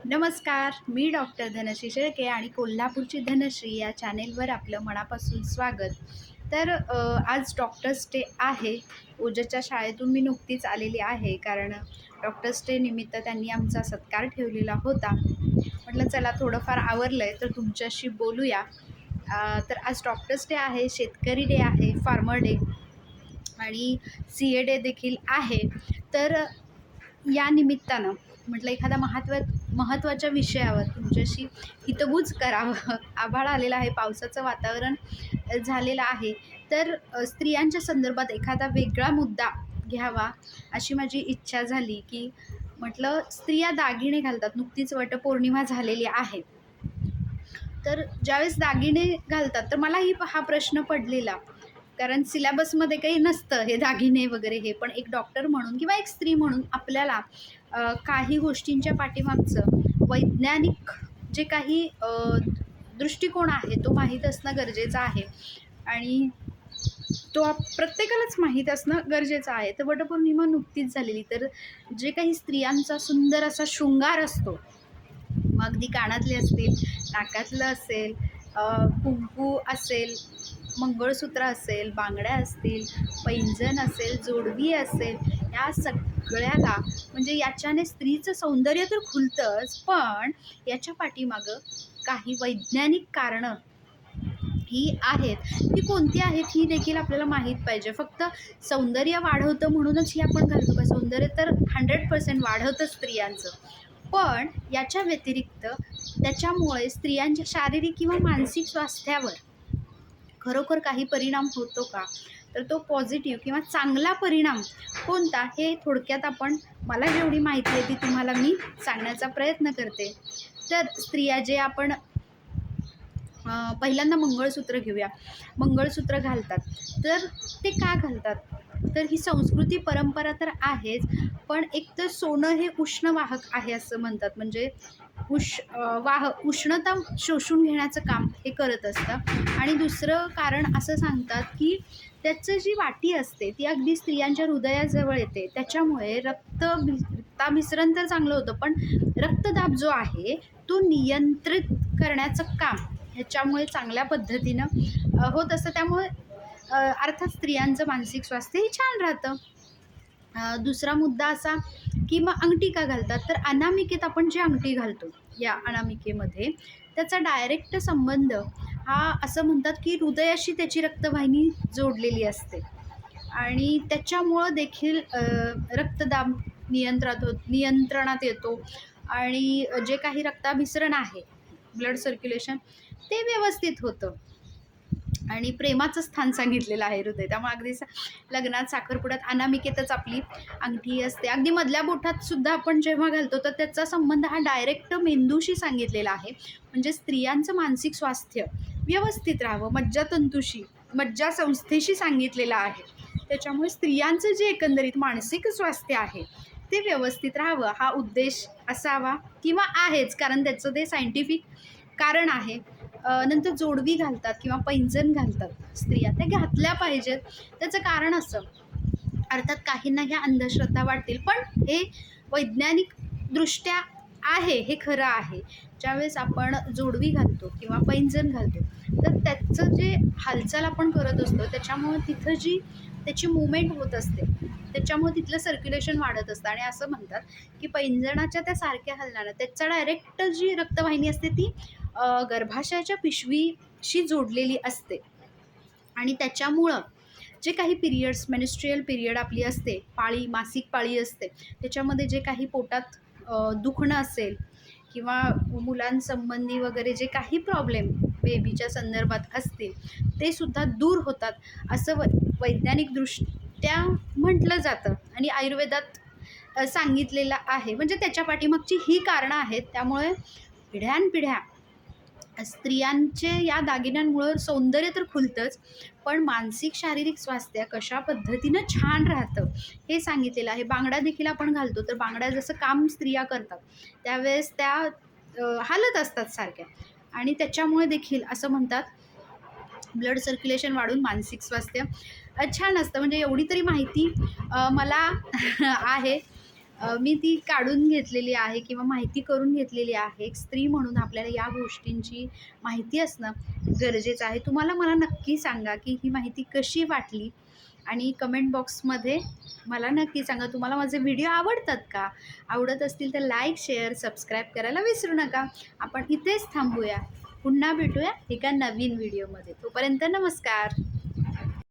नमस्कार, मी डॉक्टर धनश्री शेळके आणि कोल्हापूरची धनश्री या चॅनेलवर आपलं मनापासून स्वागत. तर आज डॉक्टर्स डे आहे. ओजच्या शाळेतून मी नुकतीच आलेली आहे, कारण डॉक्टर्स डे निमित्त त्यांनी आमचा सत्कार ठेवलेला होता. म्हटलं चला थोडंफार आवरलं आहे तर तुमच्याशी बोलूया. तर आज डॉक्टर्स डे आहे, शेतकरी डे आहे, फार्मर डे आणि CA डे देखील आहे. तर या निमित्तानं म्हटलं एखादा महत्त्वाच्या विषयावर तुमच्याशी हितगुज करावं. आभाळ आलेलं आहे, पावसाचं वातावरण झालेलं आहे. तर स्त्रियांच्या संदर्भात एखादा वेगळा मुद्दा घ्यावा अशी माझी इच्छा झाली, की म्हटलं स्त्रिया दागिने घालतात. नुकतीच वटपौर्णिमा झालेली आहे. तर ज्यावेळेस दागिने घालतात तर मलाही हा प्रश्न पडलेला, कारण सिलॅबसमध्ये काही नसतं हे दागिने वगैरे हे. पण एक डॉक्टर म्हणून किंवा एक स्त्री म्हणून आपल्याला काही गोष्टींच्या पाठीमागचं वैज्ञानिक जे काही दृष्टिकोन आहे तो माहीत असणं गरजेचं आहे आणि तो प्रत्येकालाच माहीत असणं गरजेचं आहे. तर वटपौर्णिमा नुकतीच झालेली, तर जे काही स्त्रियांचा सुंदर असा शृंगार असतो, मग अगदी कानातले असतील, नाकातलं असेल, कुंकू असेल, मंगळसूत्र असेल, बांगड्या असतील, पैंजण असेल, जोडवी असेल, या सगळ्याला म्हणजे याच्याने स्त्रीचं सौंदर्य तर खुलतंच, पण याच्या पाठीमागं काही वैज्ञानिक कारणं ही आहेत. ती कोणती आहेत ही देखील आपल्याला माहीत पाहिजे. फक्त सौंदर्य वाढवतं म्हणूनच ही आपण घालतो का? सौंदर्य तर 100% वाढवतं स्त्रियांचं. पण याच्या व्यतिरिक्त त्याच्यामुळे स्त्रियांच्या शारीरिक किंवा मानसिक स्वास्थ्यावर खरोखर काही परिणाम होतो का? तर तो पॉझिटिव्ह किंवा चांगला परिणाम कोणता, हे थोडक्यात मला जेवढी माहिती आहे ती तुम्हाला मी सांगण्याचा प्रयत्न करते. तर स्त्रिया जे आपण पहिल्यांदा मंगळसूत्र घेऊया. मंगळसूत्र घालतात, तर ते का घालतात? तर ही संस्कृती परंपरा तर आहेच, पण एक तर सोनं हे उष्णवाहक आहे असं म्हणतात. म्हणजे उष्णता शोषून घेण्याचं काम हे करत असतं. आणि दुसरं कारण असं सांगतात, की त्याचं जी वाटी असते ती अगदी स्त्रियांच्या हृदयाजवळ येते. त्याच्यामुळे रक्ताभिसरण तर चांगलं होतं, पण रक्तदाब जो आहे तो नियंत्रित करण्याचं काम ह्याच्यामुळे चांगल्या पद्धतीनं होत असतं. त्यामुळे अर्थात स्त्रियांचं मानसिक स्वास्थ्य हे छान राहतं. दुसरा मुद्दा असा, की मग अंगठी का घालतात? तर अनामिकेत आपण जी अंगठी घालतो, या अनामिकेमध्ये त्याचा डायरेक्ट संबंध हा असं म्हणतात, की हृदयाशी त्याची रक्तवाहिनी जोडलेली असते आणि त्याच्यामुळं देखील रक्तदाब नियंत्रणात येतो आणि जे काही रक्ताभिसरण आहे, ब्लड सर्क्युलेशन, ते व्यवस्थित होतं. आणि प्रेमाचं स्थान सांगितलेलं आहे हृदय. त्यामुळे अगदी लग्नात, साखरपुड्यात अनामिकेतच आपली अंगठी असते. अगदी मधल्या बोटात सुद्धा आपण जेव्हा घालतो तर त्याचा संबंध हा डायरेक्ट मेंदूशी सांगितलेला आहे. म्हणजे स्त्रियांचं मानसिक स्वास्थ्य व्यवस्थित राहावं, मज्जासंस्थेशी सांगितलेलं आहे. त्याच्यामुळे स्त्रियांचं जे एकंदरीत मानसिक स्वास्थ्य आहे ते व्यवस्थित राहावं, हा उद्देश असावा किंवा आहेच, कारण त्याचं ते सायंटिफिक कारण आहे. नंतर जोडवी घालतात किंवा पैंजण घालतात स्त्रिया, त्या घातल्या पाहिजेत. त्याचं कारण असं, अर्थात काहींना ह्या अंधश्रद्धा वाटतील, पण हे वैज्ञानिकदृष्ट्या आहे, हे खरं आहे. ज्यावेळेस आपण जोडवी घालतो किंवा पैंजण घालतो तर त्याचं जे हालचाल आपण करत असतो त्याच्यामुळे तिथं जी त्याची मूवमेंट होत असते, त्याच्यामुळे तिथलं सर्क्युलेशन वाढत असतं. आणि असं म्हणतात, की पैंजणाच्या त्या सारख्या हलण्यानं त्याचा डायरेक्ट जी रक्तवाहिनी असते ती गर्भाशयाच्या पिशवीशी जोडलेली असते आणि त्याच्यामुळं जे काही पिरियड्स, मेन्स्ट्रुअल पिरियड आपली असते, मासिक पाळी असते, त्याच्यामध्ये जे काही पोटात दुखणं असेल किंवा मुलांसंबंधी वगैरे जे काही प्रॉब्लेम बेबीच्या संदर्भात असतील ते सुद्धा दूर होतात असं वैज्ञानिकदृष्ट्या म्हटलं जातं आणि आयुर्वेदात सांगितलेलं आहे. म्हणजे त्याच्या पाठीमागची ही कारणं आहेत. त्यामुळे पिढ्यानपिढ्या स्त्रियांचे या दागिन्यांमुळं सौंदर्य तर खुलतंच, पण मानसिक शारीरिक स्वास्थ्य कशा पद्धतीनं छान राहतं हे सांगितलेलं आहे. बांगड्या देखील आपण घालतो, तर बांगड्या जसं काम स्त्रिया करतात त्यावेळेस त्या हालत असतात सारख्या आणि त्याच्यामुळे देखील असं म्हणतात ब्लड सर्क्युलेशन वाढून मानसिक स्वास्थ्य छान असतं. म्हणजे एवढी तरी माहिती मला आहे. मी ती काढून घेतलेली आहे किंवा माहिती करून घेतलेली आहे. एक स्त्री म्हणून आपल्याला या गोष्टींची माहिती असणं गरजेचं आहे. तुम्हाला मला नक्की सांगा की ही माहिती कशी वाटली आणि कमेंट बॉक्समध्ये मला नक्की सांगा. तुम्हाला माझे व्हिडिओ आवडतात का? आवडत असतील तर लाईक, शेअर, सबस्क्राईब करायला विसरू नका. आपण इथेच थांबूया. पुन्हा भेटूया एका नवीन व्हिडिओमध्ये. तोपर्यंत नमस्कार.